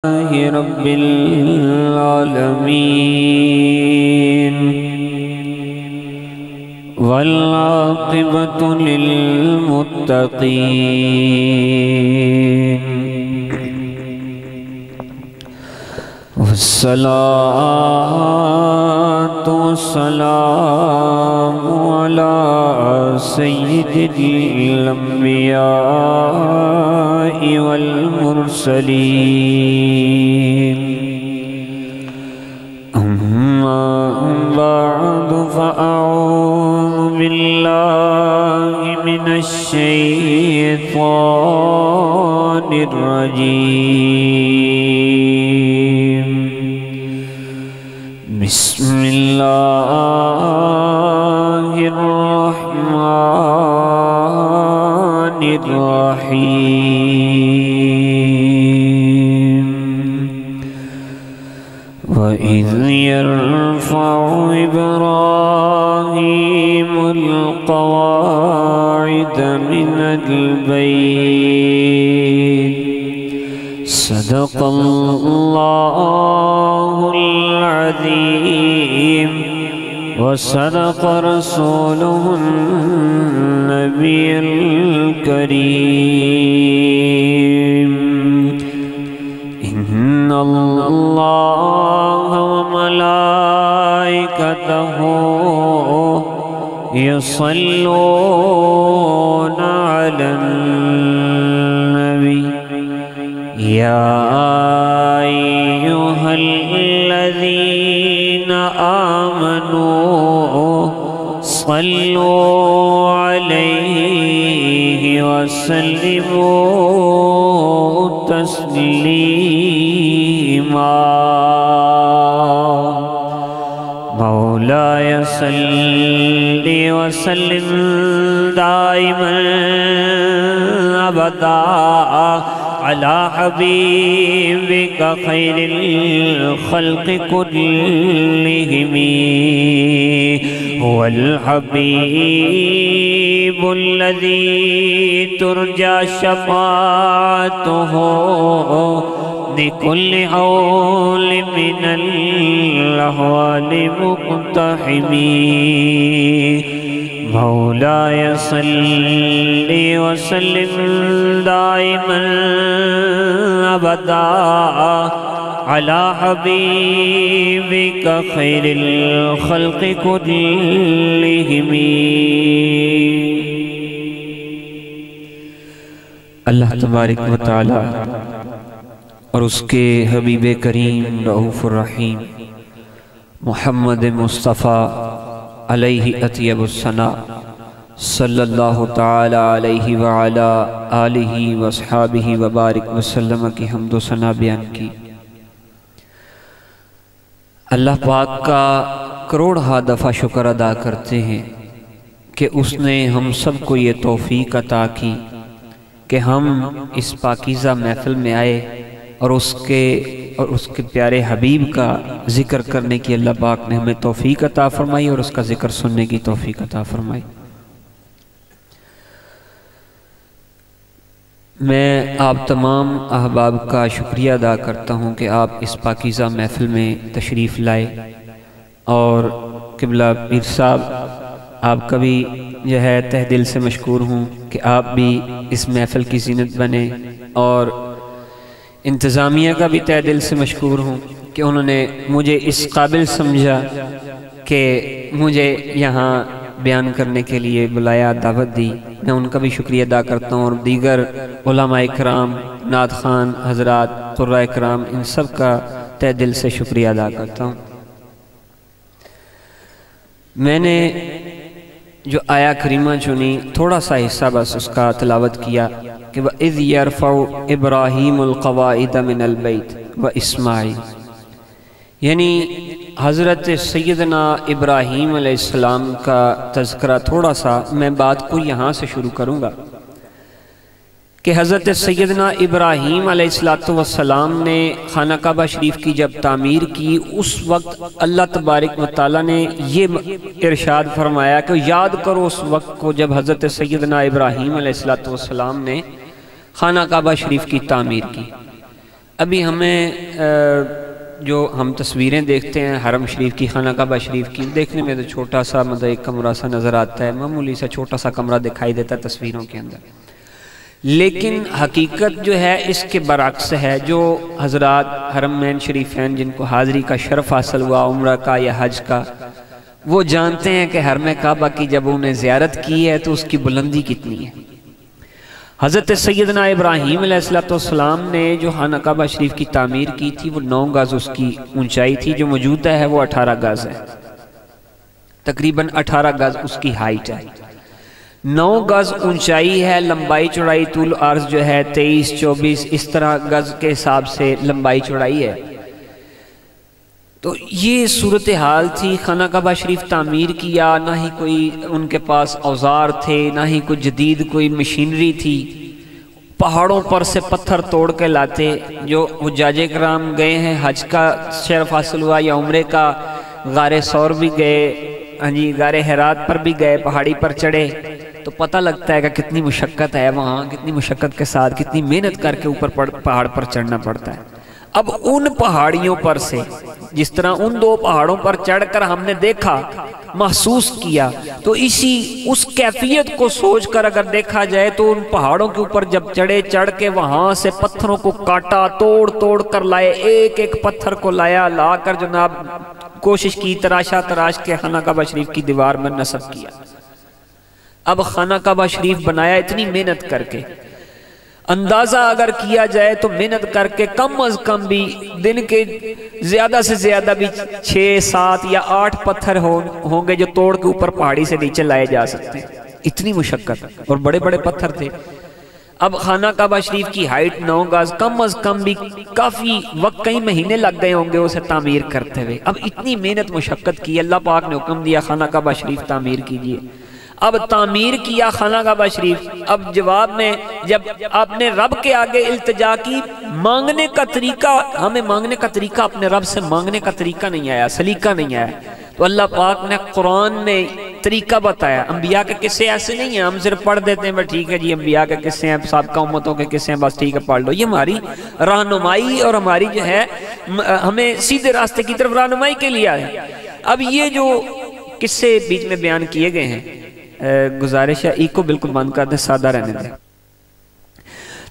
رب العالمين والعاقبة للمتقين والصلاة والسلام على سيد الأنبياء والمرسلين أما بعد فأعوذ بالله من الشيطان الرجيم بسم الله الرحمن الرحيم وإذ يرفع إبراهيم القواعد من البيت صدق الله العظيم وصدق رسوله النبي الكريم إن الله وملائكته يصلون على النبي يا أيها الذين آمنوا صلوا عليه وسلموا تسليما مولاي صل وسلم دائما أبدا على حبيبك خير الخلق كلهم هو الحبيب الذي ترجى شفاعته لكل حول من الأحوال مقتحم مولاي صل وسلم دائما أبدا على حبيبك خير الخلق كلهم اللہ تبارک و تعالی اور اس کے حبیب کریم رؤوف الرحیم محمد مصطفیٰ علیہ اطیب الثناء صلی اللہ تعالی علیہ وعلا آلہ واصحابہ وبارک وسلم کی حمد و ثنا بیان کی۔ اللہ پاک کا کروڑہا دفعہ شکر ادا کرتے ہیں کہ اس نے ہم سب کو یہ توفیق عطا کی کہ ہم اس پاکیزہ محفل میں آئے اور اس کے پیارے حبیب کا ذکر کرنے کی اللہ پاک نے ہمیں توفیق عطا فرمائی اور اس کا ذکر سننے کی توفیق عطا فرمائی۔ میں آپ تمام احباب کا شکریہ ادا کرتا ہوں کہ آپ اس پاکیزہ محفل میں تشریف لائے، اور قبلہ پیر صاحب آپ کا بھی جو ہے تہ دل سے مشکور ہوں کہ آپ بھی اس محفل کی زینت بنے، اور انتظامیہ کا بھی تہ دل سے مشکور ہوں کہ انہوں نے مجھے اس قابل سمجھا کہ مجھے یہاں بیان کرنے کے لیے بلایا، دعوت دی۔ میں ان کا بھی شکریہ ادا کرتا ہوں، اور دیگر علماء کرام، نعت خان حضرات، قراء کرام، ان سب کا تہ دل سے شکریہ ادا کرتا ہوں۔ میں نے جو آیہ کریمہ چنی، تھوڑا سا حصہ بس اس کا تلاوت کیا کہ وَإِذْ يَرْفَعُ إِبْرَاهِيمُ الْقَوَائِدَ مِنَ الْبَيْتِ وَإِسْمَاعِيلُ، یعنی حضرت سیدنا ابراہیم علیہ السلام کا تذکرہ تھوڑا سا میں بات کو یہاں سے شروع کروں گا کہ حضرت سیدنا ابراہیم علیہ السلام نے خانہ کعبہ شریف کی جب تعمیر کی، اس وقت اللہ تبارک و تعالیٰ نے یہ ارشاد فرمایا کہ یاد کرو اس وقت کو جب حضرت سیدنا ابراہیم علیہ السلام نے خانہ کعبہ شریف کی تعمیر کی۔ ابھی ہمیں جو ہم تصویریں دیکھتے ہیں حرم شریف کی، خانہ کعبہ شریف کی، دیکھنے میں تو چھوٹا سا مطلب ایک کمرہ سا نظر آتا ہے، معمولی سا چھوٹا سا کمرہ دکھائی دیتا ہے تصویروں کے اندر، لیکن حقیقت جو ہے اس کے برعکس ہے۔ جو حضرات حرمین شریفین جن کو حاضری کا شرف حاصل ہوا عمرہ کا یا حج کا، وہ جانتے ہیں کہ حرم کعبہ کی جب انہیں زیارت کی ہے تو اس کی بلندی کتنی ہے۔ حضرت سیدنا ابراہیم علیہ السلام نے جو خانہ کعبہ شریف کی تعمیر کی تھی وہ 9 گز اس کی اونچائی تھی، جو موجودہ ہے وہ 18 گز ہے، تقریباً 18 گز اس کی ہائٹ ہے، 9 گز اونچائی ہے، لمبائی چوڑائی طول عرض جو ہے 23 24 اس طرح گز کے حساب سے لمبائی چوڑائی ہے۔ تو یہ صورتحال تھی، خانہ کعبہ شریف تعمیر کیا، نہ ہی کوئی ان کے پاس اوزار تھے، نہ ہی کوئی جدید کوئی مشینری تھی، پہاڑوں پر سے پتھر توڑ کے لاتے۔ جو حجاج کرام گئے ہیں، حج کا شرف حاصل ہوا یا عمرے کا، غار ثور بھی گئے، غار حرات پر بھی گئے، پہاڑی پر چڑھے تو پتہ لگتا ہے کہ کتنی مشقت ہے وہاں، کتنی مشقت کے ساتھ کتنی محنت کر کے اوپر پہاڑ پر چڑھنا پڑتا ہے۔ اب ان پہاڑیوں پر سے جس طرح ان 2 پہاڑوں پر چڑھ کر ہم نے دیکھا، محسوس کیا، تو اس کیفیت کو سوچ کر اگر دیکھا جائے تو ان پہاڑوں کے اوپر جب چڑھ کے وہاں سے پتھروں کو کاٹا، توڑ کر لائے، ایک پتھر کو لا کر جناب کوشش کی، تراش کے خانہ کعبہ شریف کی دیوار میں نصب کیا۔ اب خانہ کعبہ شریف بنایا اتنی محنت کر کے، اندازہ اگر کیا جائے تو محنت کر کے کم از کم بھی دن کے زیادہ سے زیادہ بھی 6 7 یا 8 پتھر ہوں گے جو توڑ کے اوپر پہاڑی سے نیچے لائے جا سکتے ہیں، اتنی مشقت، اور بڑے بڑے پتھر تھے۔ اب خانہ کعبہ شریف کی ہائٹ 9 گز، کم از کم بھی کافی وقت، کئی مہینے لگ گئے ہوں گے اسے تعمیر کرتے ہوئے۔ اب اتنی محنت مشقت کی، اللہ پاک نے حکم دیا خانہ کعبہ شریف تعمیر کیجئے۔ اب تعمیر کیا خانہ کعبہ شریف، اب جواب میں جب آپ نے رب کے آگے التجا کی، مانگنے کا طریقہ، ہمیں مانگنے کا طریقہ اپنے رب سے مانگنے کا طریقہ نہیں آیا، سلیقہ نہیں آیا، تو اللہ پاک نے قرآن میں طریقہ بتایا۔ انبیاء کے قصے ایسے نہیں ہیں ہم صرف پڑھ دیتے ہیں، بس ٹھیک ہے جی انبیاء کے قصے ہیں، سابقہ امتوں کے قصے ہیں، بس ٹھیک ہے پڑھ لو۔ یہ ہماری رہنمائی اور ہماری جو ہے ہمیں سیدھے راستے کی طرف رہنمائی کے لیے ہے۔ اب یہ جو قصے بیچ میں بیان کیے گئے ہیں، گزارش ہے ایک کو بالکل بند کر دیں، سادہ رہنے دیں۔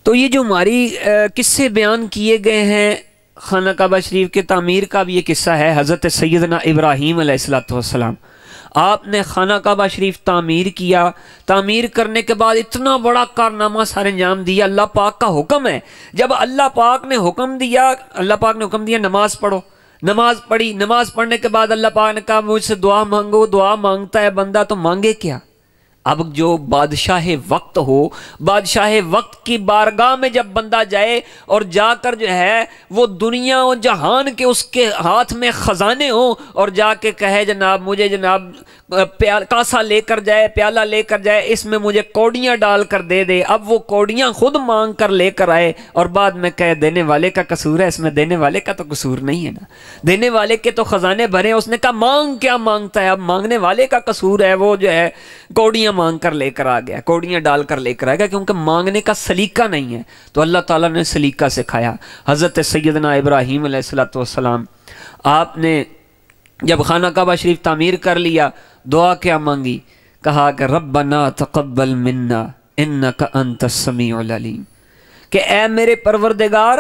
تو یہ جو ہماری قصے بیان کیے گئے ہیں، خانہ کعبہ شریف کے تعمیر کا بھی یہ قصہ ہے۔ حضرت سیدنا ابراہیم علیہ السلام، آپ نے خانہ کعبہ شریف تعمیر کیا، تعمیر کرنے کے بعد اتنا بڑا کارنامہ سر انجام دیا، اللہ پاک کا حکم ہے۔ جب اللہ پاک نے حکم دیا نماز پڑھو، نماز پڑھی، نماز پڑھنے کے بعد اللہ پاک نے کہا مجھ سے دعا مانگو، دعا مانگتا ہے بندہ تو مانگے کیا؟ اب جو بادشاہ وقت ہو، بادشاہ وقت کی بارگاہ میں جب بندہ جائے اور جا کر جو ہے وہ دنیا و جہان کے اس کے ہاتھ میں خزانے ہوں، اور جا کے کہے جناب مجھے جناب کاسا لے کر جائے، پیالہ لے کر جائے، اس میں مجھے کوڑیاں ڈال کر دے دے، اب وہ کوڑیاں خود مانگ کر لے کر آئے، اور بعد میں کہے دینے والے کا قصور ہے، اس میں دینے والے کا تو قصور نہیں ہے نا، دینے والے کے تو خزانے بھرے ہیں۔ اس نے کہا مانگ کیا مانگتا ہے، اب مانگنے والے کا قصور ہے، وہ جو ہے کوڑیاں مانگ کر لے کر آ گیا، کوڑیاں ڈال کر لے کر آ گیا، کیونکہ مانگنے کا سلیقہ نہیں ہے۔ تو اللہ تعالیٰ نے سلیقہ سکھایا۔ حضرت سیدنا ابراہیم علیہ السلام، آپ نے جب خانہ کعبہ شریف تعمیر کر لیا، دعا کیا مانگی؟ کہا کہ ربنا تقبل منا انک انت السمیع العلیم، کہ اے میرے پروردگار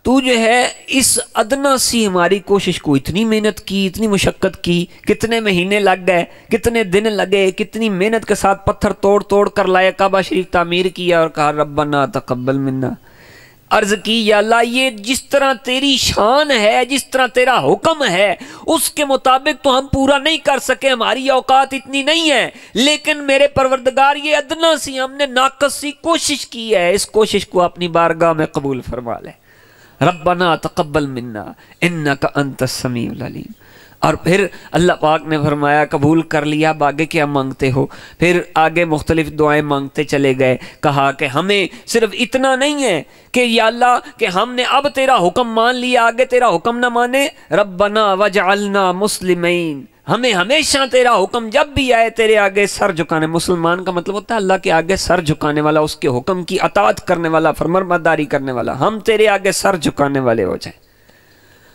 تو جو ہے اس ادنا سی ہماری کوشش کو، اتنی محنت کی، اتنی مشقت کی، کتنے مہینے لگ گئے، کتنے دن لگے، کتنی محنت کے ساتھ پتھر توڑ کر لائے، کعبہ شریف تعمیر کیا، اور کہا ربنا تقبل منا۔ عرض کی یا اللہ یہ جس طرح تیری شان ہے، جس طرح تیرا حکم ہے، اس کے مطابق تو ہم پورا نہیں کر سکے، ہماری اوقات اتنی نہیں ہے، لیکن میرے پروردگار یہ ادنا سی ہم نے ناقص سی کوشش کی ہے، اس کوشش کو اپنی بارگاہ میں قبول فرما لے۔ ربنا تقبل منا انک انت السمیع العلیم۔ اور پھر اللہ پاک نے فرمایا قبول کر لیا، اب آگے کیا مانگتے ہو؟ پھر آگے مختلف دعائیں مانگتے چلے گئے، کہا کہ ہمیں صرف اتنا نہیں ہے کہ یا اللہ کہ ہم نے اب تیرا حکم مان لیا، آگے تیرا حکم نہ مانے، ربنا وجعلنا مسلمین، ہمیں ہمیشہ تیرا حکم جب بھی آئے تیرے آگے سر جھکانے. مسلمان کا مطلب ہوتا ہے اللہ کے آگے سر جھکانے والا، اس کے حکم کی اطاعت کرنے والا، فرمانبرداری کرنے والا. ہم تیرے آگے سر جھکانے والے ہو جائیں،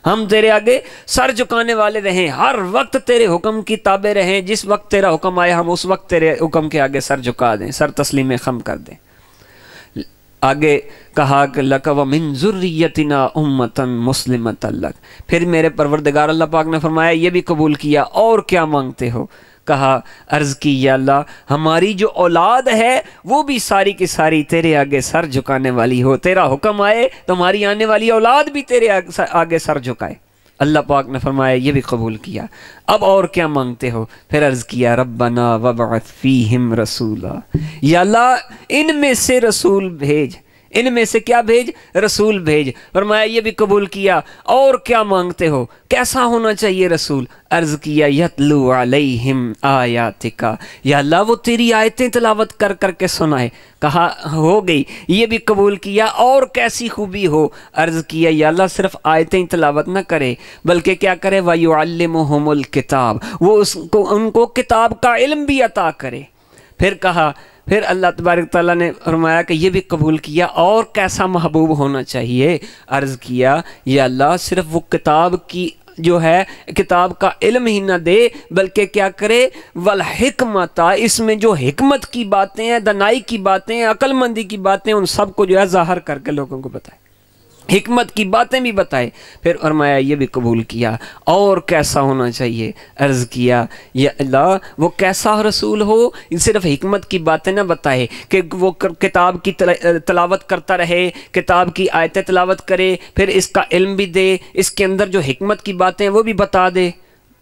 ہم تیرے آگے سر جھکانے والے رہیں، ہر وقت تیرے حکم کی تابع رہیں. جس وقت تیرا حکم آئے ہم اس وقت تیرے حکم کے آگے سر جھکا دیں، سر تسلیم خم کر دیں. آگے کہا کہ لَكَ وَمِن ذُرِّيَّتِنَا أُمَّةً مُسْلِمَةً لَكَ. پھر میرے پروردگار اللہ پاک نے فرمایا یہ بھی قبول کیا، اور کیا مانگتے ہو؟ کہا عرض کی یا اللہ ہماری جو اولاد ہے وہ بھی ساری کی ساری تیرے آگے سر جھکانے والی ہو. تیرا حکم آئے تو ہماری آنے والی اولاد بھی تیرے آگے سر جھکائے. اللہ پاک نے فرمایا یہ بھی قبول کیا. اب اور کیا مانگتے ہو؟ پھر عرض کیا ربنا وابعث فیہم رسولا، یا اللہ ان میں سے رسول بھیج، ان میں سے کیا بھیج؟ رسول بھیج. فرمایا یہ بھی قبول کیا. اور کیا مانگتے ہو؟ کیسا ہونا چاہیے رسول؟ عرض کیا یتلو علیہم آیاتک، یا اللہ وہ تیری آیتیں تلاوت کر کر کے سنائے. کہا ہو گئی. یہ بھی قبول کیا. اور کیسی خوبی ہو؟ عرض کیا یا اللہ صرف آیتیں تلاوت نہ کرے بلکہ کیا کرے؟ وَيُعَلِّمُهُمُ الْكِتَابَ، وہ ان کو کتاب کا علم بھی عطا کرے. پھر کہا، پھر اللہ تبارک تعالیٰ نے فرمایا کہ یہ بھی قبول کیا. اور کیسا محبوب ہونا چاہیے؟ عرض کیا یا اللہ صرف وہ کتاب کی جو ہے کتاب کا علم ہی نہ دے بلکہ کیا کرے؟ والحکمت، اس میں جو حکمت کی باتیں ہیں، دانائی کی باتیں ہیں، عقل مندی کی باتیں، ان سب کو جو ہے ظاہر کر کے لوگوں کو بتائے، حکمت کی باتیں بھی بتائے. پھر فرمایا یہ بھی قبول کیا. اور کیسا ہونا چاہیے؟ عرض کیا یا اللہ وہ کیسا رسول ہو صرف حکمت کی باتیں نہ بتائے کہ وہ کتاب کی تلاوت کرتا رہے، کتاب کی آیتیں تلاوت کرے، پھر اس کا علم بھی دے، اس کے اندر جو حکمت کی باتیں ہیں وہ بھی بتا دے،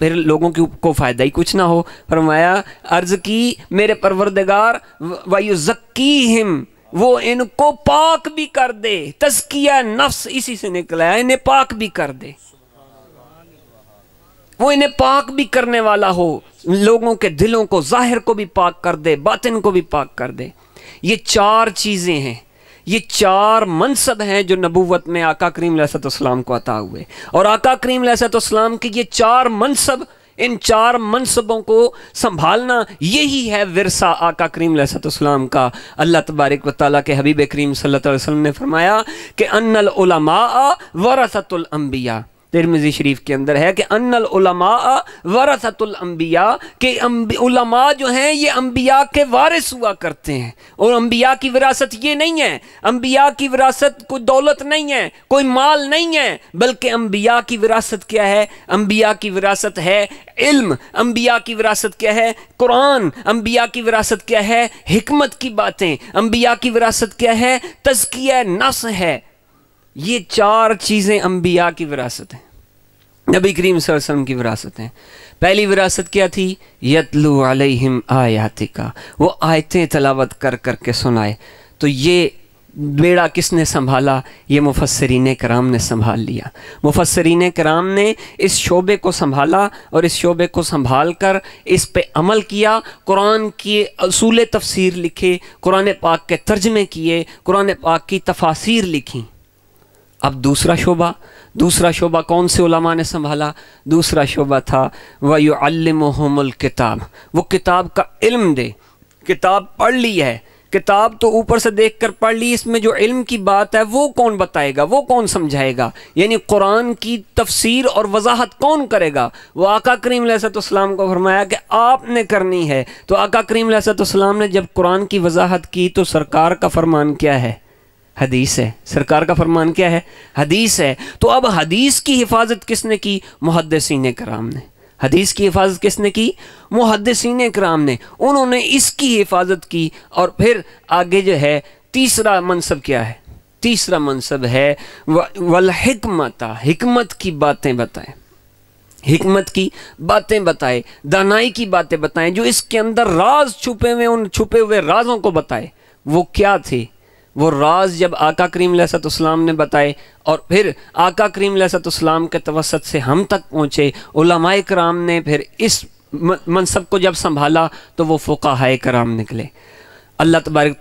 پھر لوگوں کو فائدہ ہی کچھ نہ ہو. فرمایا عرض کی میرے پروردگار وَيُزَكِّيهِمْ، وہ ان کو پاک بھی کر دے. تزکیہ نفس اسی سے نکلا ہے، انہیں پاک بھی کر دے. وہ انہیں پاک بھی کرنے والا ہو، لوگوں کے دلوں کو، ظاہر کو بھی پاک کر دے، باطن کو بھی پاک کر دے. یہ چار چیزیں ہیں، یہ چار منصب ہیں جو نبوت میں آقا کریم علیہ السلام کو عطا ہوئے. اور آقا کریم علیہ السلام کے یہ چار منصب، ان چار منصبوں کو سنبھالنا یہی ہے ورثہ آقا کریم علیہ السلام کا. اللہ تبارک و تعالیٰ کے حبیب کریم صلی اللہ علیہ وسلم نے فرمایا کہ ان العلماء ورثۃ الانبیاء. ترمذی شریف کے اندر ہے کہ ان العلماء ورثۃ الانبیاء، کہ علماء جو ہیں یہ انبیاء کے وارث ہوا کرتے ہیں. اور انبیاء کی وراثت یہ نہیں ہے، انبیاء کی وراثت کوئی دولت نہیں ہے، کوئی مال نہیں ہے، بلکہ انبیاء کی وراثت کیا ہے؟ انبیاء کی وراثت ہے علم. انبیاء کی وراثت کیا ہے؟ قرآن. انبیاء کی وراثت کیا ہے؟ حکمت کی باتیں. انبیاء کی وراثت کیا ہے؟ تزکیہ نفس ہے. یہ چار چیزیں انبیاء کی وراثت ہیں، نبی کریم صلی اللہ علیہ وسلم کی وراثت ہیں. پہلی وراثت کیا تھی؟ یتلو علیہم آیاتک، وہ آیتیں تلاوت کر کر کے سنائے. تو یہ بیڑا کس نے سنبھالا؟ یہ مفسرین کرام نے سنبھال لیا. مفسرین کرام نے اس شعبے کو سنبھالا اور اس شعبے کو سنبھال کر اس پہ عمل کیا. قرآن کی اصول تفسیر لکھے، قرآن پاک کے ترجمے کیے، قرآن پاک کی تفاسیر لکھیں. اب دوسرا شعبہ کون سے علماء نے سنبھالا؟ دوسرا شعبہ تھا وَيُعَلِّمُهُمُ الْكِتَابَ، وہ کتاب کا علم دے. کتاب پڑھ لی ہے، کتاب تو اوپر سے دیکھ کر پڑھ لی، اس میں جو علم کی بات ہے وہ کون بتائے گا، وہ کون سمجھائے گا؟ یعنی قرآن کی تفسیر اور وضاحت کون کرے گا؟ وہ آقا کریم علیہ السلام کو فرمایا کہ آپ نے کرنی ہے. تو آقا کریم علیہ السلام نے جب قرآن کی وضاحت کی تو سرکار کا فرمان کیا ہے؟ حدیث ہے. سرکار کا فرمان کیا ہے؟ حدیث ہے. تو اب حدیث کی حفاظت کس نے کی؟ محدثین کرام نے. حدیث کی حفاظت کس نے کی؟ محدثین کرام نے. انہوں نے اس کی حفاظت کی. اور پھر آگے جو ہے تیسرا منصب کیا ہے؟ تیسرا منصب ہے والحکمت، حکمت کی باتیں بتائیں، حکمت کی باتیں بتائے، دانائی کی باتیں بتائیں، جو اس کے اندر راز چھپے ہوئے، ان چھپے ہوئے رازوں کو بتائے. وہ کیا تھے؟ وہ راز جب آقا کریم علیہ السلام نے بتائے اور پھر آقا کریم علیہ السلام کے توسط سے ہم تک پہنچے، علماء کرام نے پھر اس منصب کو جب سنبھالا تو وہ فقہاء کرام نکلے. اللہ تبارک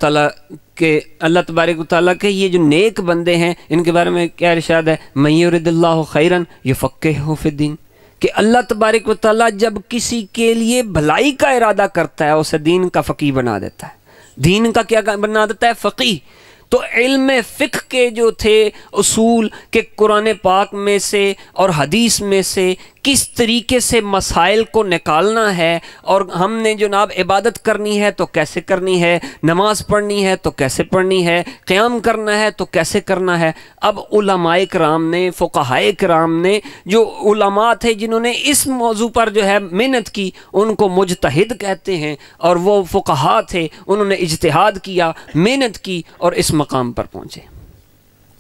تعالیٰ کے یہ جو نیک بندے ہیں ان کے بارے میں کیا ارشاد ہے؟ مَن یُرِدِ اللّٰهُ خَیْرًا یُفَقِّهْهُ فِی الدِّین، کہ اللہ تبارک و تعالیٰ جب کسی کے لیے بھلائی کا ارادہ کرتا ہے اسے دین کا فقیہ بنا دیتا ہے۔ دین کا کیا بنا دیتا ہے؟ فقیہ۔ تو علم فقہ کے جو تھے اصول کہ قرآن پاک میں سے اور حدیث میں سے کس طریقے سے مسائل کو نکالنا ہے، اور ہم نے جناب عبادت کرنی ہے تو کیسے کرنی ہے، نماز پڑھنی ہے تو کیسے پڑھنی ہے، قیام کرنا ہے تو کیسے کرنا ہے۔ اب علماء کرام نے، فقہاء کرام نے، جو علماء تھے جنہوں نے اس موضوع پر جو ہے محنت کی، ان کو مجتہد کہتے ہیں، اور وہ فقہاء تھے، انہوں نے اجتہاد کیا، محنت کی اور اس مقام پر پہنچے۔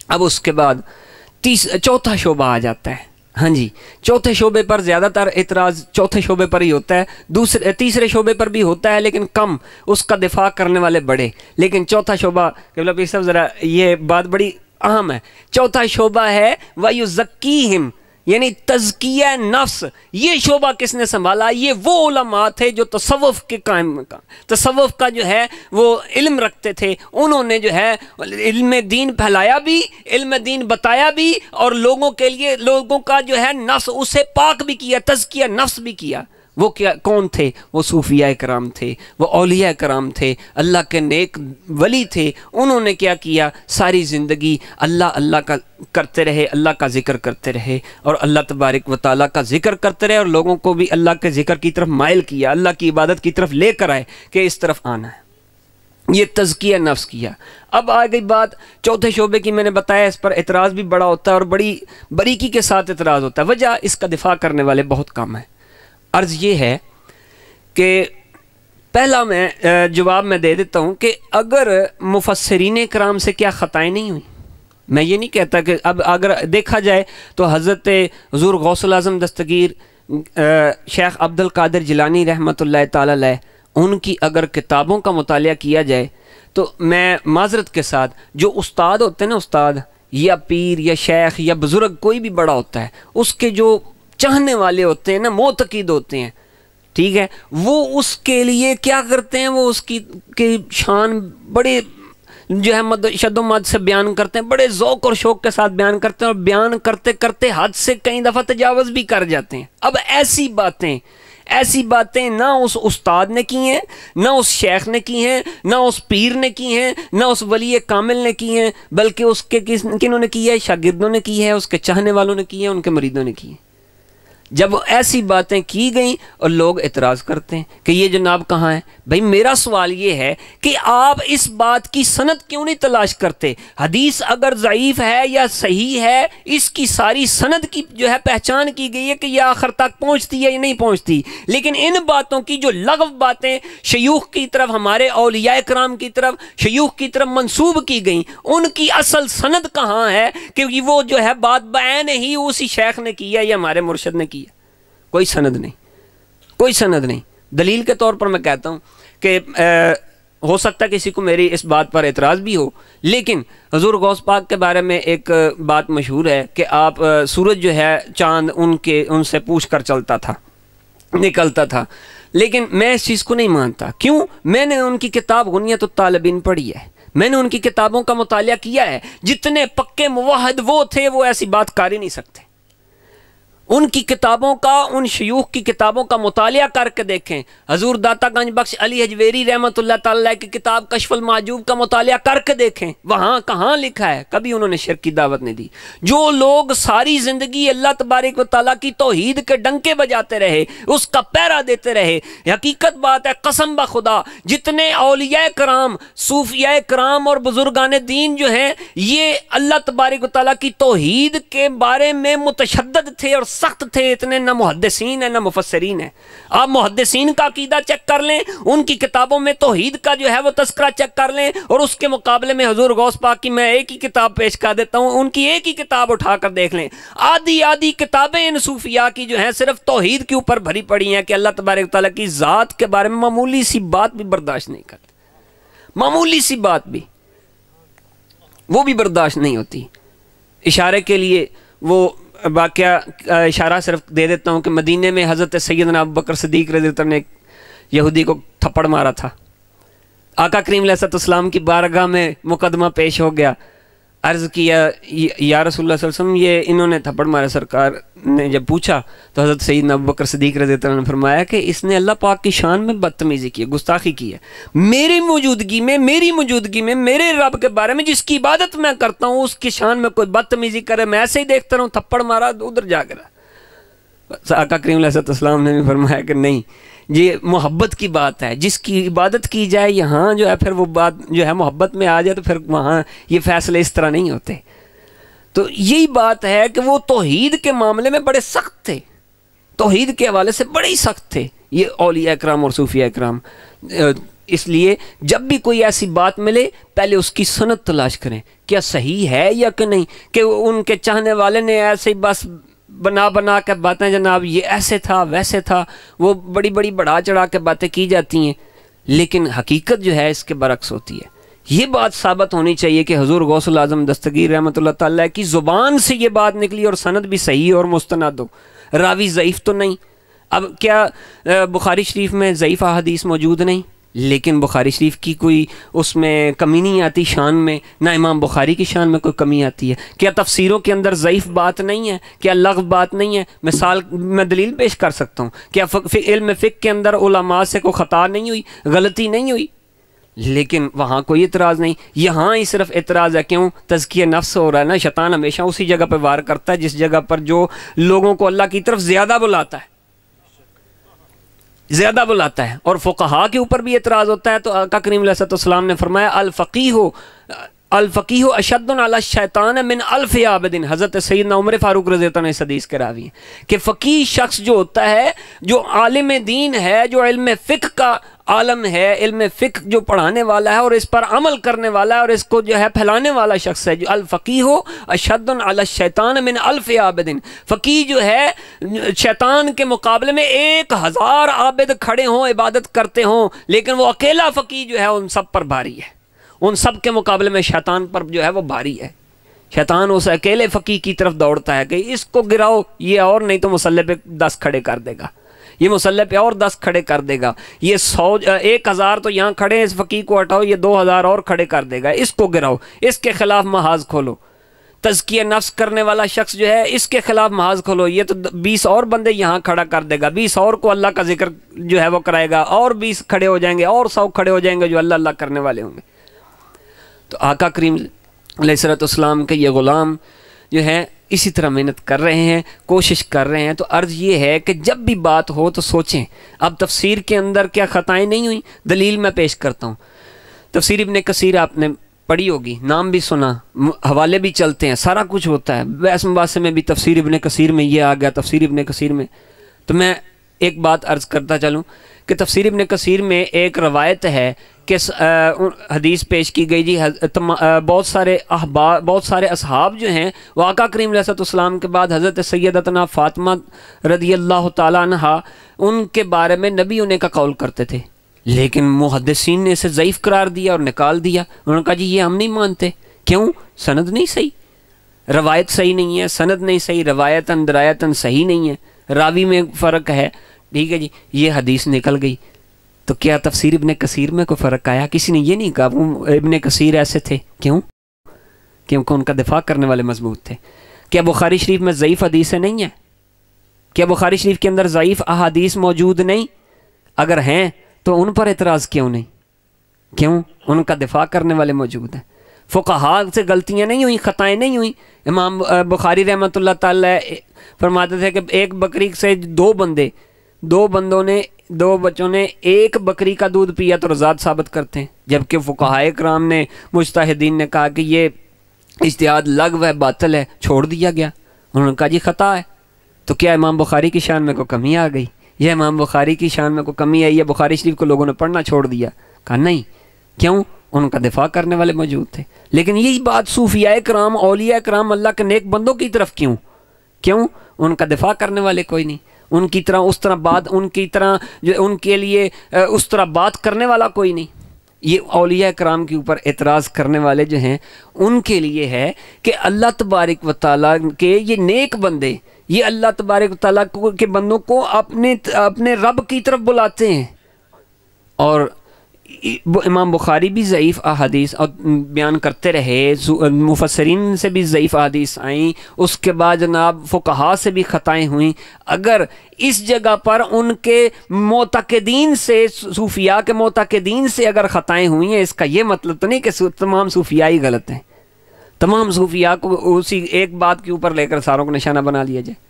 اب اس کے بعد چوتھا شعبہ آ جاتا ہے۔ ہاں جی، چوتھے شعبے پر زیادہ تر اعتراض چوتھے شعبے پر ہی ہوتا ہے، تیسرے شعبے پر بھی ہوتا ہے لیکن کم، اس کا دفاع کرنے والے بڑے، لیکن چوتھا شعبہ قبلہ پیر صاحب ذرا یہ بات بڑی اہم ہے۔ چوتھا شعبہ ہے وَيُزَكِّيهِمْ، یعنی تزکیہ نفس۔ یہ شعبہ کس نے سنبھالا؟ یہ وہ علماء تھے جو تصوف کے قائم کا، تصوف کا جو ہے وہ علم رکھتے تھے، انہوں نے جو ہے علم دین پھیلایا بھی، علم دین بتایا بھی، اور لوگوں کے لیے لوگوں کا جو ہے نفس اسے پاک بھی کیا، تزکیہ نفس بھی کیا۔ وہ کیا کون تھے؟ وہ صوفیاء کرام تھے، وہ اولیاء کرام تھے، اللہ کے نیک ولی تھے۔ انہوں نے کیا کیا؟ ساری زندگی اللہ اللہ کا کرتے رہے، اللہ کا ذکر کرتے رہے، اور اللہ تبارک و تعالیٰ کا ذکر کرتے رہے، اور لوگوں کو بھی اللہ کے ذکر کی طرف مائل کیا، اللہ کی عبادت کی طرف لے کر آئے کہ اس طرف آنا ہے۔ یہ تزکیہ نفس کیا۔ اب آ گئی بات چوتھے شعبے کی، میں نے بتایا اس پر اعتراض بھی بڑا ہوتا ہے اور بڑی باریکی کے ساتھ اعتراض ہوتا ہے، وجہ اس کا دفاع کرنے والے بہت کم ہیں۔ عرض یہ ہے کہ پہلا میں جواب میں دے دیتا ہوں کہ اگر مفسرین کرام سے کیا خطائیں نہیں ہوئی، میں یہ نہیں کہتا کہ اب اگر دیکھا جائے تو حضرت حضور غوث الاعظم دستگیر شیخ عبد القادر جیلانی رحمۃ اللہ تعالی علیہ، ان کی اگر کتابوں کا مطالعہ کیا جائے تو میں معذرت کے ساتھ جو استاد ہوتے ہیں نا، استاد یا پیر یا شیخ یا بزرگ کوئی بھی بڑا ہوتا ہے، اس کے جو چاہنے والے ہوتے ہیں نا، معتقد ہوتے ہیں، ٹھیک ہے، وہ اس کے لیے کیا کرتے ہیں؟ وہ اس کی شان بڑے جو ہے شد و مد سے بیان کرتے ہیں، بڑے ذوق اور شوق کے ساتھ بیان کرتے ہیں، اور بیان کرتے کرتے حد سے کئی دفعہ تجاوز بھی کر جاتے ہیں۔ اب ایسی باتیں نہ اس استاد نے کی ہیں، نہ اس شیخ نے کی ہیں، نہ اس پیر نے کی ہیں، نہ اس ولی کامل نے کی ہیں، بلکہ اس کے کنہوں نے کی ہے؟ شاگردوں نے کی ہے، اس کے چاہنے والوں نے کی ہے، ان کے مریدوں نے کی ہے۔ جب ایسی باتیں کی گئیں اور لوگ اعتراض کرتے ہیں کہ یہ جناب کہاں ہے؟ بھائی میرا سوال یہ ہے کہ آپ اس بات کی سند کیوں نہیں تلاش کرتے؟ حدیث اگر ضعیف ہے یا صحیح ہے، اس کی ساری سند کی جو ہے پہچان کی گئی ہے کہ یہ آخر تک پہنچتی ہے یا نہیں پہنچتی، لیکن ان باتوں کی جو لغو باتیں شیوخ کی طرف، ہمارے اولیاء کرام کی طرف، شیوخ کی طرف منسوب کی گئیں، ان کی اصل سند کہاں ہے کہ وہ جو ہے بات بعین ہی اسی شیخ نے کی ہے یا ہمارے مرشد نے کی ہے؟ کوئی سند نہیں، کوئی سند نہیں۔ دلیل کے طور پر میں کہتا ہوں کہ ہو سکتا ہے کسی کو میری اس بات پر اعتراض بھی ہو، لیکن حضور غوث پاک کے بارے میں ایک بات مشہور ہے کہ آپ سورج جو ہے چاند ان سے پوچھ کر چلتا تھا، نکلتا تھا، لیکن میں اس چیز کو نہیں مانتا۔ کیوں؟ میں نے ان کی کتاب غنیۃ الطالبین پڑھی ہے، میں نے ان کی کتابوں کا مطالعہ کیا ہے۔ جتنے پکے موحد وہ تھے وہ ایسی بات کر ہی نہیں سکتے۔ ان کی کتابوں کا، ان شیوخ کی کتابوں کا مطالعہ کر کے دیکھیں۔ حضور داتا گنج بخش علی حجویری رحمۃ اللہ تعالی کی کتاب کشف المحجوب کا مطالعہ کر کے دیکھیں، وہاں کہاں لکھا ہے؟ کبھی انہوں نے شرک کی دعوت نہیں دی۔ جو لوگ ساری زندگی اللہ تبارک و تعالیٰ کی توحید کے ڈنکے بجاتے رہے، اس کا پہرا دیتے رہے، حقیقت بات ہے، قسم بخدا جتنے اولیاء کرام، صوفیاء کرام اور بزرگان دین جو ہیں، یہ اللہ تبارک و تعالیٰ کی توحید کے بارے میں متشدد تھے اور سخت تھے، اتنے نہ محدثین ہیں نہ مفسرین ہیں۔ آپ محدثین کا عقیدہ چیک کر لیں، ان کی کتابوں میں توحید کا جو ہے وہ تذکرہ چیک کر لیں، اور اس کے مقابلے میں حضور غوث پاک کی میں ایک ہی کتاب پیش کر دیتا ہوں، ان کی ایک ہی کتاب اٹھا کر دیکھ لیں۔ آدھی کتابیں ان صوفیاء کی جو ہیں صرف توحید کے اوپر بھری پڑی ہیں کہ اللہ تبارک تعالیٰ کی ذات کے بارے میں معمولی سی بات بھی برداشت نہیں کرتے، معمولی سی بات بھی وہ بھی برداشت نہیں ہوتی۔ اشارے کے لیے وہ واقعہ اشارہ صرف دے دیتا ہوں کہ مدینے میں حضرت سیدنا ابوبکر صدیق رضی اللہ عنہ نے ایک یہودی کو تھپڑ مارا تھا۔ آقا کریم علیہ السلام کی بارگاہ میں مقدمہ پیش ہو گیا، عرض کیا یا رسول اللہ صلی اللہ علیہ وسلم یہ انہوں نے تھپڑ مارا، سرکار نے جب پوچھا تو حضرت سیدنا ابوبکر صدیق رضی اللہ عنہ نے فرمایا کہ اس نے اللہ پاک کی شان میں بدتمیزی کی ہے، گستاخی کی ہے، میری موجودگی میں میرے رب کے بارے میں جس کی عبادت میں کرتا ہوں اس کی شان میں کوئی بدتمیزی کرے، میں ایسے ہی دیکھتا رہوں، تھپڑ مارا ادھر جا کر۔ آقا کریم علیہ السلام نے بھی فرمایا کہ نہیں، یہ محبت کی بات ہے، جس کی عبادت کی جائے یہاں جو ہے پھر وہ بات جو ہے محبت میں آ جائے تو پھر وہاں یہ فیصلے اس طرح نہیں ہوتے۔ تو یہی بات ہے کہ وہ توحید کے معاملے میں بڑے سخت تھے، توحید کے حوالے سے بڑے ہی سخت تھے یہ اولیاء اکرام اور صوفیاء اکرام۔ اس لیے جب بھی کوئی ایسی بات ملے پہلے اس کی سند تلاش کریں، کیا صحیح ہے یا کہ نہیں، کہ ان کے چاہنے والے نے ایسے ہی بس بنا کے باتیں، جناب یہ ایسے تھا ویسے تھا، وہ بڑی بڑھا چڑھا کے باتیں کی جاتی ہیں، لیکن حقیقت جو ہے اس کے برعکس ہوتی ہے۔ یہ بات ثابت ہونی چاہیے کہ حضور غوث العظم دستگیر رحمۃ اللہ تعالیٰ کی زبان سے یہ بات نکلی اور سند بھی صحیح اور مستند ہو، راوی ضعیف تو نہیں۔ اب کیا بخاری شریف میں ضعیف احادیث موجود نہیں، لیکن بخاری شریف کی کوئی اس میں کمی نہیں آتی شان میں، نہ امام بخاری کی شان میں کوئی کمی آتی ہے؟ کیا تفسیروں کے اندر ضعیف بات نہیں ہے؟ کیا لغو بات نہیں ہے؟ مثال میں دلیل پیش کر سکتا ہوں، کیا علم فقہ کے اندر علماء سے کوئی خطا نہیں ہوئی، غلطی نہیں ہوئی؟ لیکن وہاں کوئی اعتراض نہیں، یہاں ہی صرف اعتراض ہے۔ کیوں؟ تزکیہ نفس ہو رہا ہے نا، شیطان ہمیشہ اسی جگہ پہ وار کرتا ہے جس جگہ پر جو لوگوں کو اللہ کی طرف زیادہ بلاتا ہے، اور فقہاء کے اوپر بھی اعتراض ہوتا ہے۔ تو آقا کریم علیہ السلام نے فرمایا الفقیہ اشد علی الشیطان من الف عابد، حضرت سیدنا عمر فاروق رضی اللہ عنہ اس حدیث کے راوی ہیں کہ فقیہ شخص جو ہوتا ہے، جو عالم دین ہے، جو علم فقہ کا عالم ہے، علم فقہ جو پڑھانے والا ہے اور اس پر عمل کرنے والا ہے اور اس کو جو ہے پھیلانے والا شخص ہے، جو الفقیہ اشد علی الشیطان من الف عابد، فقیہ جو ہے شیطان کے مقابلے میں 1000 عابد کھڑے ہوں عبادت کرتے ہوں، لیکن وہ اکیلا فقیہ جو ہے ان سب پر بھاری ہے، ان سب کے مقابلے میں شیطان پر جو ہے وہ بھاری ہے۔ شیطان اس اکیلے فقیہ کی طرف دوڑتا ہے کہ اس کو گراؤ، یہ اور نہیں تو مصلی پہ 10 کھڑے کر دے گا، یہ مصلی پہ اور 10 کھڑے کر دے گا، یہ 1000 تو یہاں کھڑے ہیں، اس فقیہ کو ہٹاؤ، یہ 2000 اور کھڑے کر دے گا، اس کو گراؤ، اس کے خلاف محاذ کھولو۔ تزکیہ نفس کرنے والا شخص جو ہے اس کے خلاف محاذ کھولو، یہ تو 20 اور بندے یہاں کھڑا کر دے گا، 20 اور کو اللہ کا ذکر جو ہے وہ کرائے گا، اور 20 کھڑے ہو جائیں گے، اور 100 کھڑے ہو جائیں گے جو اللہ اللہ کرنے والے ہوں گے۔ تو آقا کریم علیہ السلام کے یہ غلام جو ہیں اسی طرح محنت کر رہے ہیں، کوشش کر رہے ہیں۔ تو عرض یہ ہے کہ جب بھی بات ہو تو سوچیں، اب تفسیر کے اندر کیا خطائیں نہیں ہوئیں؟ دلیل میں پیش کرتا ہوں، تفسیر ابن کثیر آپ نے پڑھی ہوگی، نام بھی سنا، حوالے بھی چلتے ہیں، سارا کچھ ہوتا ہے۔ بحث مباحثے میں بھی تفسیر ابن کثیر میں یہ آ گیا، تفسیر ابن کثیر میں۔ تو میں ایک بات عرض کرتا چلوں کہ تفسیر ابن کثیر میں ایک روایت ہے کہ حدیث پیش کی گئی، جی بہت سارے اصحاب جو ہیں وہ آقا کریم علیہ السلام کے بعد حضرت سیدتنا فاطمہ رضی اللہ تعالیٰ عنہ ان کے بارے میں نبی ہونے کا قول کرتے تھے، لیکن محدثین نے اسے ضعیف قرار دیا اور نکال دیا۔ انہوں نے کہا جی یہ ہم نہیں مانتے، کیوں؟ سند نہیں صحیح، روایت صحیح نہیں ہے، سند نہیں صحیح، روایتاً درایتاً صحیح نہیں ہے، راوی میں فرق ہے، ٹھیک ہے جی، یہ حدیث نکل گئی۔ تو کیا تفسیر ابن کثیر میں کوئی فرق آیا؟ کسی نے یہ نہیں کہا وہ ابن کثیر ایسے تھے، کیوں؟ کیونکہ ان کا دفاع کرنے والے مضبوط تھے۔ کیا بخاری شریف میں ضعیف حدیثیں نہیں ہیں؟ کیا بخاری شریف کے اندر ضعیف احادیث موجود نہیں؟ اگر ہیں تو ان پر اعتراض کیوں نہیں؟ کیوں؟ ان کا دفاع کرنے والے موجود ہیں۔ فقہاء سے غلطیاں نہیں ہوئیں، خطائیں نہیں ہوئیں۔ امام بخاری رحمۃ اللہ تعالی فرماتے تھے کہ ایک بکری سے دو بچوں نے ایک بکری کا دودھ پیا تو رضاعت ثابت کرتے ہیں، جبکہ فقہاء کرام نے مجتہدین نے کہا کہ یہ اجتہاد لغو ہے، باطل ہے، چھوڑ دیا گیا۔ انہوں نے کہا جی خطا ہے۔ تو کیا امام بخاری کی شان میں کوئی کمی آ گئی؟ یہ امام بخاری کی شان میں کوئی کمی آئی ہے؟ بخاری شریف کو لوگوں نے پڑھنا چھوڑ دیا؟ کہا نہیں، کیوں؟ ان کا دفاع کرنے والے موجود تھے۔ لیکن یہی بات صوفیاء کرام، اولیاء کرام، اللہ کے نیک بندوں کی طرف کیوں؟ ان کا دفاع کرنے والے کوئی نہیں، ان کی طرح اس طرح بات، ان کی طرح جو ان کے لیے اس طرح بات کرنے والا کوئی نہیں۔ یہ اولیاء کرام کے اوپر اعتراض کرنے والے جو ہیں ان کے لیے ہے کہ اللہ تبارک و تعالیٰ کے یہ نیک بندے، یہ اللہ تبارک و تعالیٰ کے بندوں کو اپنے رب کی طرف بلاتے ہیں، اور امام بخاری بھی ضعیف احادیث بیان کرتے رہے، مفسرین سے بھی ضعیف احادیث آئیں، اس کے بعد جناب فقہاء سے بھی خطائیں ہوئیں۔ اگر اس جگہ پر ان کے معتقدین سے، صوفیاء کے معتقدین سے اگر خطائیں ہوئی ہیں، اس کا یہ مطلب تو نہیں کہ تمام صوفیاء ہی غلط ہیں، تمام صوفیاء کو اسی ایک بات کے اوپر لے کر ساروں کو نشانہ بنا لیا جائے۔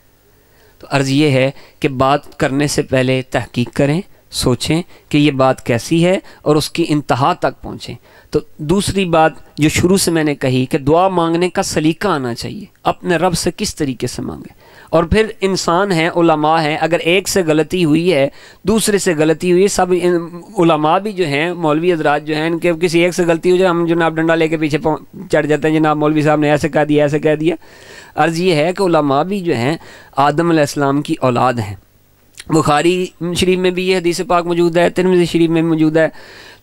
تو عرض یہ ہے کہ بات کرنے سے پہلے تحقیق کریں، سوچیں کہ یہ بات کیسی ہے اور اس کی انتہا تک پہنچیں۔ تو دوسری بات جو شروع سے میں نے کہی کہ دعا مانگنے کا سلیقہ آنا چاہیے، اپنے رب سے کس طریقے سے مانگیں۔ اور پھر انسان ہیں، علماء ہیں، اگر ایک سے غلطی ہوئی ہے، دوسرے سے غلطی ہوئی ہے، سب علماء بھی جو ہیں، مولوی حضرات جو ہیں، ان کے کسی ایک سے غلطی ہو جائے، ہم جناب ڈنڈا لے کے پیچھے چڑھ جاتے ہیں، جناب مولوی صاحب نے ایسے کہہ دیا، ایسے کہہ دیا۔ عرض یہ ہے کہ علماء بھی جو ہیں آدم علیہ السلام کی اولاد ہیں۔ بخاری شریف میں بھی یہ حدیث پاک موجود ہے، ترمذی شریف میں موجود ہے۔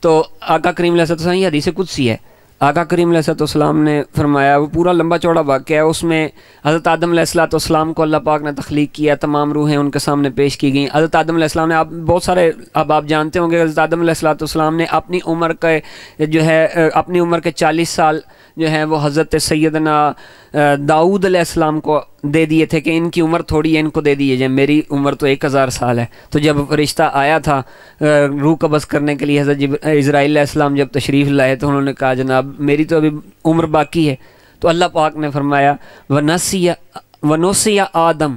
تو آقا کریم علیہ السلام، یہ حدیث قدسی ہے، آقا کریم علیہ السلام نے فرمایا، وہ پورا لمبا چوڑا واقعہ ہے، اس میں حضرت آدم علیہ السلام کو اللہ پاک نے تخلیق کیا، تمام روحیں ان کے سامنے پیش کی گئیں۔ حضرت آدم علیہ السلام نے، آپ بہت سارے اب آپ جانتے ہوں گے، حضرت آدم علیہ السلام نے اپنی عمر کے جو ہے اپنی عمر کے 40 سال جو ہیں وہ حضرت سیدنا داؤد علیہ السلام کو دے دیے تھے کہ ان کی عمر تھوڑی ہے، ان کو دے دیے جائے، میری عمر تو 1000 سال ہے۔ تو جب رشتہ آیا تھا روح قبض کرنے کے لیے، حضرت اسرائیل علیہ السلام جب تشریف لائے تو انہوں نے کہا جناب میری تو ابھی عمر باقی ہے۔ تو اللہ پاک نے فرمایا وَنُسِيَ آدم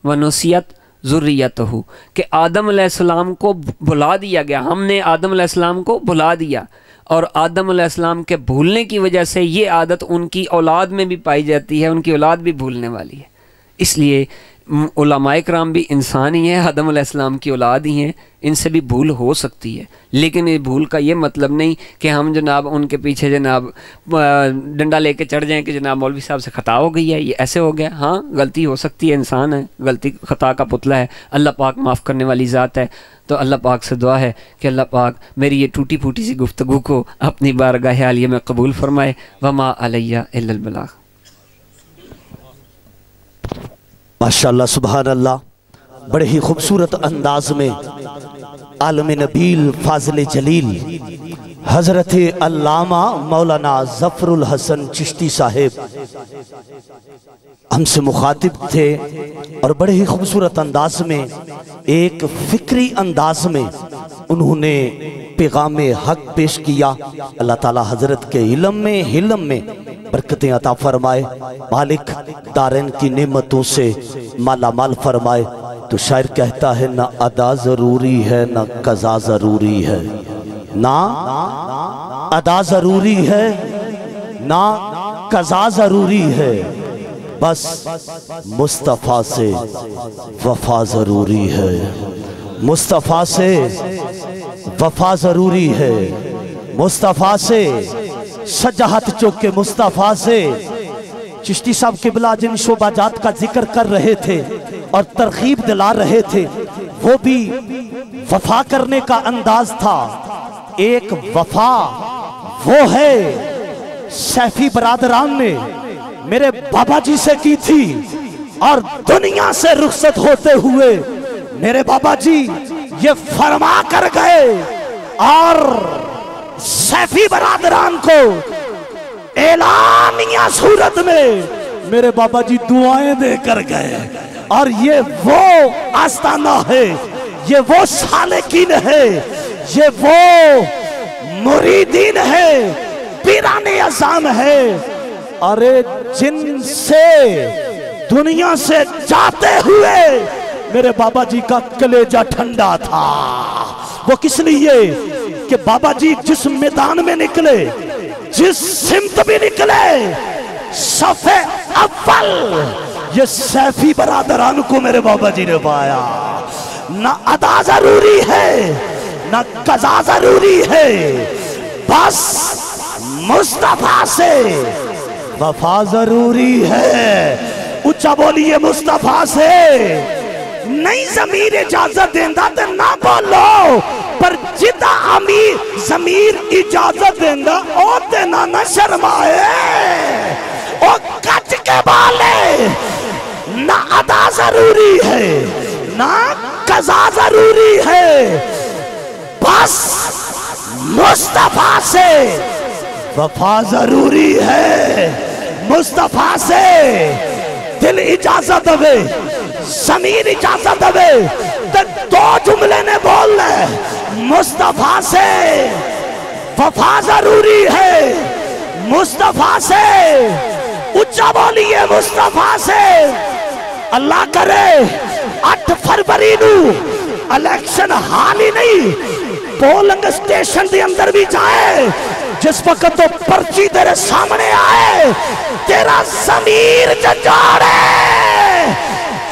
وَنُسِيَتْ ذُرِّيَّتُهُ، کہ آدم علیہ السلام کو بھلا دیا گیا، ہم نے آدم علیہ السلام کو بھلا دیا، اور آدم علیہ السلام کے بھولنے کی وجہ سے یہ عادت ان کی اولاد میں بھی پائی جاتی ہے، ان کی اولاد بھی بھولنے والی ہے۔ اس لیے علماء کرام بھی انسان ہی ہیں، آدم علیہ السلام کی اولاد ہی ہیں، ان سے بھی بھول ہو سکتی ہے، لیکن یہ بھول کا یہ مطلب نہیں کہ ہم جناب ان کے پیچھے جناب ڈنڈا لے کے چڑھ جائیں کہ جناب مولوی صاحب سے خطا ہو گئی ہے، یہ ایسے ہو گیا۔ ہاں غلطی ہو سکتی ہے، انسان ہے، غلطی خطا کا پتلا ہے، اللہ پاک معاف کرنے والی ذات ہے۔ تو اللہ پاک سے دعا ہے کہ اللہ پاک میری یہ ٹوٹی پھوٹی سی گفتگو کو اپنی بارگاہ عالیہ میں قبول فرمائے۔ وما علیہ الا البلاغ۔ ماشاءاللہ، سبحان اللہ، بڑے ہی خوبصورت انداز میں عالم نبیل، فاضل جلیل حضرت علامہ مولانا ظفر الحسن چشتی صاحب ہم سے مخاطب تھے، اور بڑے ہی خوبصورت انداز میں، ایک فکری انداز میں انہوں نے پیغام حق پیش کیا۔ اللہ تعالی حضرت کے علم میں، حلم میں برکتیں عطا فرمائے، مالک دارین کی نعمتوں سے مالا مال فرمائے۔ تو شاعر کہتا ہے، نہ ادا ضروری ہے نہ قضا ضروری ہے، نہ ادا ضروری ہے نہ قضا ضروری ہے، بس مصطفیٰ سے وفا ضروری ہے، مصطفیٰ سے وفا ضروری ہے، مصطفیٰ سے سجاحت چوکے مصطفیٰ سے۔ چشتی صاحب قبلہ جن شعبہ جات کا ذکر کر رہے تھے اور ترغیب دلا رہے تھے، وہ بھی وفا کرنے کا انداز تھا۔ ایک وفا وہ ہے سیفی برادران نے میرے بابا جی سے کی تھی، اور دنیا سے رخصت ہوتے ہوئے میرے بابا جی یہ فرما کر گئے، اور سیفی برادران کو اعلانیہ صورت میں میرے بابا جی دعائیں دے کر گئے۔ اور یہ وہ آستانہ ہے، یہ وہ سالکین ہے، یہ وہ مریدین ہے، پیران اعظام ہے، اور جن سے دنیا سے جاتے ہوئے میرے بابا جی کا کلیجہ ٹھنڈا تھا۔ وہ کس لیے کہ بابا جی جس میدان میں نکلے، جس سمت بھی نکلے، صف اول یہ سیفی برادران کو میرے بابا جی نے پایا۔ نہ ادا ضروری ہے نہ قضا ضروری ہے، بس مصطفیٰ سے وفا ضروری ہے۔ اچھا بولیے، مصطفیٰ سے نہیں ضمیر اجازت دیندہ تے نہ بولو، پر جدہ امیر ضمیر اجازت دیندہ او دینا نہ شرمائے، او کچ کے بالے۔ نہ ادا ضروری ہے نہ قضا ضروری ہے، بس مصطفیٰ سے وفا ضروری ہے، مصطفیٰ سے دل اجازت دے، ضمیر اجازت دے تو دو جملے نے بولنا ہے، مصطفیٰ سے وفا ضروری ہے، مصطفیٰ سے اچھا بولیے، مصطفیٰ سے۔ اللہ کرے 8 فروری نو الیکشن حال ہی نہیں، پولنگ سٹیشن دے اندر بھی جائے، جس وقت تو پرچی تیرے سامنے آئے، تیرا ضمیر جھنجھوڑے،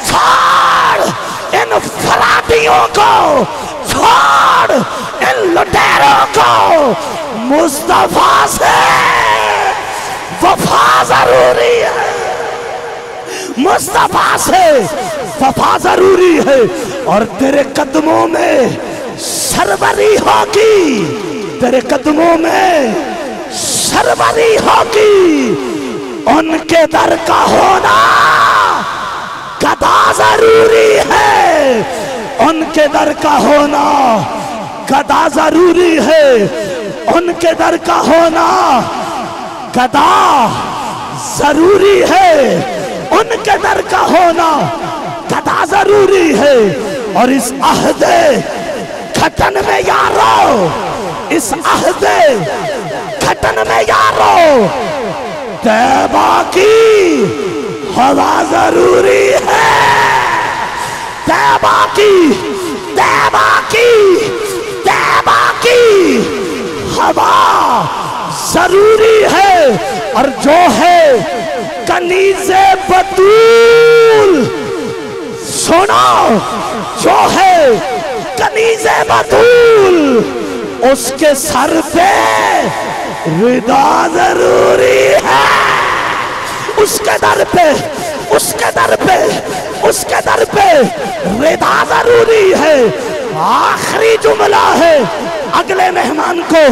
چھوڑ ان فرادیوں کو، چھوڑ ان لٹیروں کو، مصطفیٰ سے وفا ضروری ہے، مصطفیٰ سے وفا ضروری ہے، اور تیرے قدموں میں سروری ہوگی، تیرے قدموں میں سروری ہوگی، ان کے در کا ہونا گدا ضروری ہے، ان کے در کا ہونا گدا ضروری ہے، ان کے در کا ہونا گدا ضروری ہے، ان کے در کا ہونا گدا ضروری ہے۔ اور اس عہد گھٹن میں یارو، اس عہد گھٹن میں یارو، طیبہ کی ہوا ضروری ہے، طیبہ کی، طیبہ کی، طیبہ کی ہوا ضروری ہے۔ اور جو ہے کنیز بطول، سنو، جو ہے کنیز بطول، اس کے سر پہ ردا ضروری ہے، اس کے در پہ، اس کے در پہ، اس کے در پہ ردا ضروری ہے۔ آخری جملہ ہے، اگلے مہمان کو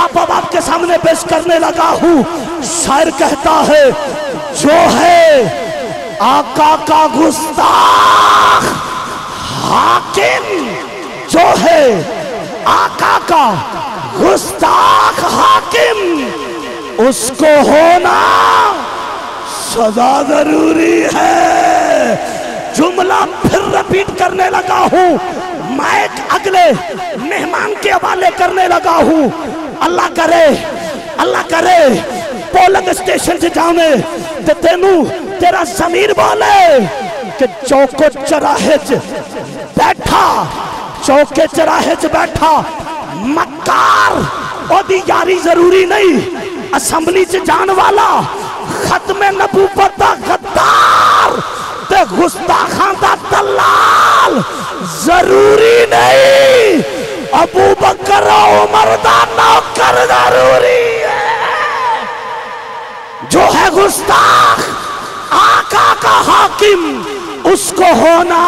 آپ اب آپ کے سامنے پیش کرنے لگا ہوں۔ شاعر کہتا ہے، جو ہے آقا کا گستاخ حاکم، جو ہے آقا کا گستاخ حاکم، اس کو ہونا سزا ضروری ہے۔ جملہ پھر رپیٹ کرنے لگا ہوں، مائک اگلے مہمان کے حوالے کرنے لگا ہوں۔ اللہ کرے، اللہ کرے پولنگ سٹیشن سے جانے تے تینوں تیرا ضمیر بولے کہ چوکو چراہے چ بیٹھا، چوکے چراہے چ بیٹھا مکار، او دی یاری ضروری نہیں، اسمبلی چ جان والا ختم نبوت دا غدار تے گستاخاں دا دلال ضروری نہیں، ابو بکر عمر دا نوکر ضروری ہے۔ جو ہے گستاخ آقا کا حاکم، اس کو ہونا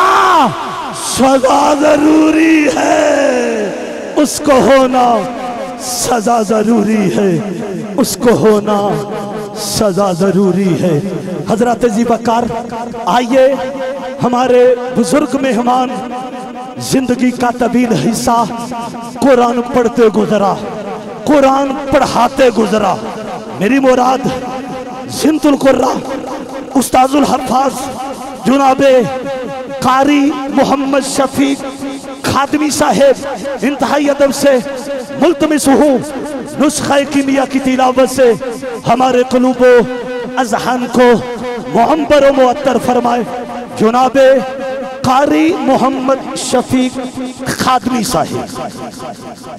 سزا ضروری ہے، اس کو ہونا سزا ضروری ہے، اس کو ہونا سزا ضروری ہے۔ حضرت ذیبکار آئیے، ہمارے بزرگ مہمان زندگی کا طویل حصہ قرآن پڑھتے گزرا، قرآن پڑھاتے گزرا۔ میری مراد زند القرآ استاذ الحفاظ جناب قاری محمد شفیق خادمی صاحب انتہائی ادب سے ملتمس ہوں نسخہ کیمیا کی تلاوت سے ہمارے قلوب و اذہان کو معمبر و معطر فرمائے۔ جناب قاری محمد شفیق خادمی صاحب۔